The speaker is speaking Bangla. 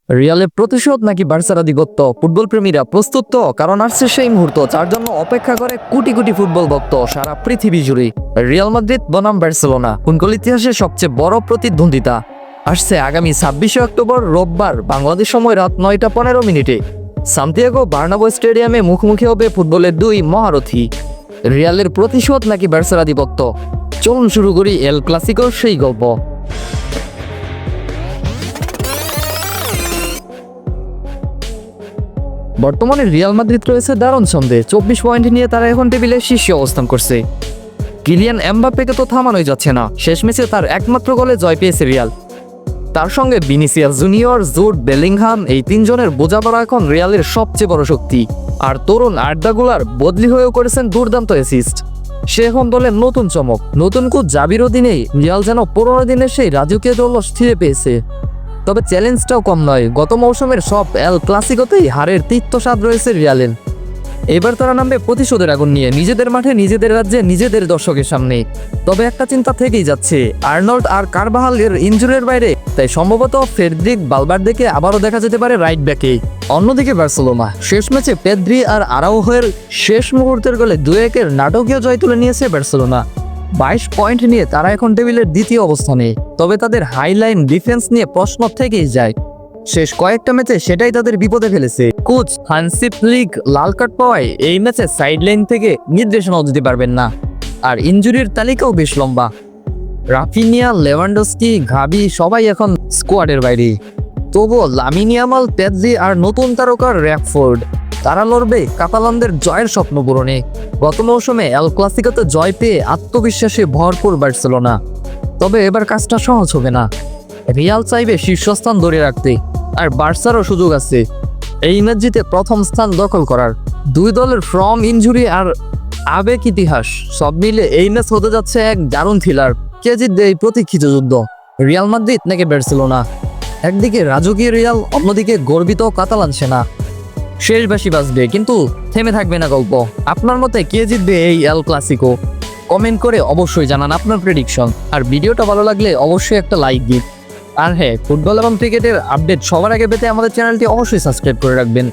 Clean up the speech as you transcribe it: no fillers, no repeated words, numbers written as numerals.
রিয়ালের প্রতিশোধ নাকি বার্সার আধিপত্য? ফুটবল প্রেমীরা প্রস্তুত তো? কারণ আসছে সেই মুহূর্ত যার জন্য অপেক্ষা করে কোটি কোটি ফুটবল ভক্ত সারা পৃথিবী জুড়ে। রিয়াল মাদ্রিদ বনাম বার্সেলোনা, ফুটবল ইতিহাসের সবচেয়ে বড় প্রতিদ্বন্দ্বিতা আসছে আগামী 26শে অক্টোবর রোববার বাংলাদেশ সময় রাত 9:15 সান্তিয়াগো বার্নাব্যু স্টেডিয়ামে মুখোমুখি হবে ফুটবলের দুই মহারথী। রিয়ালের প্রতিশোধ নাকি বার্সার আধিপত্য? চলুন শুরু করি এল ক্লাসিকোর সেই গল্প। বর্তমানে রিয়াল মাদ্রিদ রয়েছে দারুণ ছন্দে, 24 পয়েন্ট নিয়ে তারা এখন টেবিলের শীর্ষে অবস্থান করছে। কিলিয়ান এমবাপ্পেকে তো থামানোই যাচ্ছে না, শেষ ম্যাচে তার একমাত্র গোলে জয় পেয়েছে রিয়াল। তার সঙ্গে ভিনিসিয়াস জুনিয়র, জুড বেলিংহাম, এই তিনজনের বোঝাপড়া এখন রিয়ালের সবচেয়ে বড় শক্তি। আর তরুণ আর্দা গুলার বদলি হয়েও করেছেন দুর্দান্ত অ্যাসিস্ট। সে এখন দলের নতুন চমক। নতুন কোচ জাবির অধীনেই রিয়াল যেন পুরোনো দিনের সেই রাজকীয় জল্লোষ ফিরে পেয়েছে। তবে চ্যালেঞ্জটাও কম নয়, গত মৌসুমের সব এল ক্লাসিকোতেই হারের তিক্তস্বাদ রয়েছে রিয়ালের। এবার তারা নামবে প্রতিশোধের আগুন নিয়ে, নিজেদের মাঠে, নিজেদের রাজ্যে, নিজেদের দর্শকের সামনে। তবে একটা চিন্তা থেকেই যাচ্ছে, আর্নল্ড আর কারবাহালের ইনজুরির বাইরে, তাই সম্ভবত ফেডরিক ভালভার্দেকে আবারও দেখা যেতে পারে রাইট ব্যাকে। অন্যদিকে বার্সেলোনা শেষ ম্যাচে পেদ্রি আর আরাউজোর শেষ মুহূর্তের গোলে 2-1 নাটকীয় জয় তুলে নিয়েছে বার্সেলোনা। 22 পয়েন্ট নিয়ে তারা এখন টেবিলের দ্বিতীয় অবস্থানে। তবে তাদের হাইলাইন ডিফেন্স নিয়ে প্রশ্ন থেকেই যায়। শেষ কয়েকটা ম্যাচে সেটাই তাদের বিপদে ফেলেছে। কোচ হান্সি ফ্লিক লাল কার্ড পাওয়ায় এই ম্যাচে সাইডলাইন থেকে নির্দেশনাও দিতে পারবেন না। আর ইনজুরির তালিকাও বেশ লম্বা। রাফিনিয়া, লেভানডস্কি, গাভি সবাই এখন স্কোয়াডের বাইরে। তবুও লামিন ইয়ামাল, পেদ্রি আর নতুন তারকার র্যাকফোর্ড, তারা লড়বে কাতালানদের জয়ের স্বপ্ন পূরণে। গত মৌসুমে এল ক্লাসিকোতে জয় পেয়ে আত্মবিশ্বাসে ভরপুর বার্সেলোনা। তবে এবার কাজটা সহজ হবে না। রিয়াল চাইবে শীর্ষস্থান ধরে রাখতে, আর বার্সারও সুযোগ আছে এই ম্যাচ জিতে প্রথম স্থান দখল করার। দুই দলের ফ্রম, ইনজুরি আর আবেগ ইতিহাস সব মিলে এই ম্যাচ হতে যাচ্ছে এক দারুণ থ্রিলার। কে জিতবে এই প্রতীক্ষিত যুদ্ধ? রিয়াল মাদ্রিদ নাকি বার্সেলোনা? একদিকে রাজকীয় রিয়াল, অন্যদিকে গর্বিত কাতালান সেনা। শেষ বাঁশি বাজবে, কিন্তু থেমে থাকবে না গল্প। আপনার মতে কে জিতবে এই এল ক্লাসিকো? কমেন্ট করে অবশ্যই জানান আপনার প্রেডিকশন। আর ভিডিওটা ভালো লাগলে অবশ্যই একটা লাইক দিন। আর হ্যাঁ, ফুটবল এবং ক্রিকেটের আপডেট সবার আগে পেতে আমাদের চ্যানেলটি অবশ্যই সাবস্ক্রাইব করে রাখবেন।